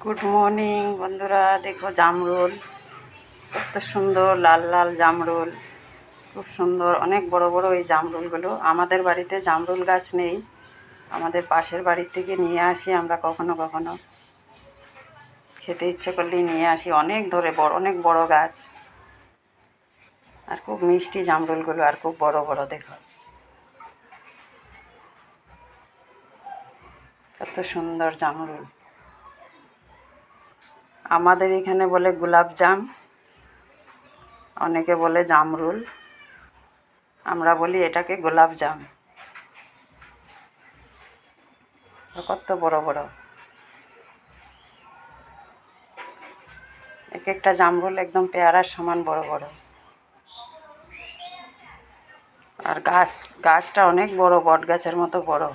Good morning বন্ধুরা, দেখো জামরুল কত সুন্দর, লাল লাল জামরুল, খুব সুন্দর, অনেক বড় বড় এই জামরুলগুলো। আমাদের বাড়িতে জামরুল গাছ নেই, আমাদের পাশের বাড়ির থেকে নিয়ে আসি আমরা, কখনো কখনো খেতে ইচ্ছে করলেই নিয়ে আসি। অনেক ধরে বড়, অনেক বড় গাছ, আর খুব মিষ্টি জামরুলগুলো, আর খুব বড় বড়। দেখো কত সুন্দর জামরুল। আমাদের এখানে বলে গোলাপ জাম, অনেকে বলে জামরুল, আমরা বলি এটাকে গোলাপ জাম। কত বড় বড়, এক একটা জামরুল একদম পেয়ারার সমান বড় বড়। আর গাছটা অনেক বড়, বট গাছের মতো বড়।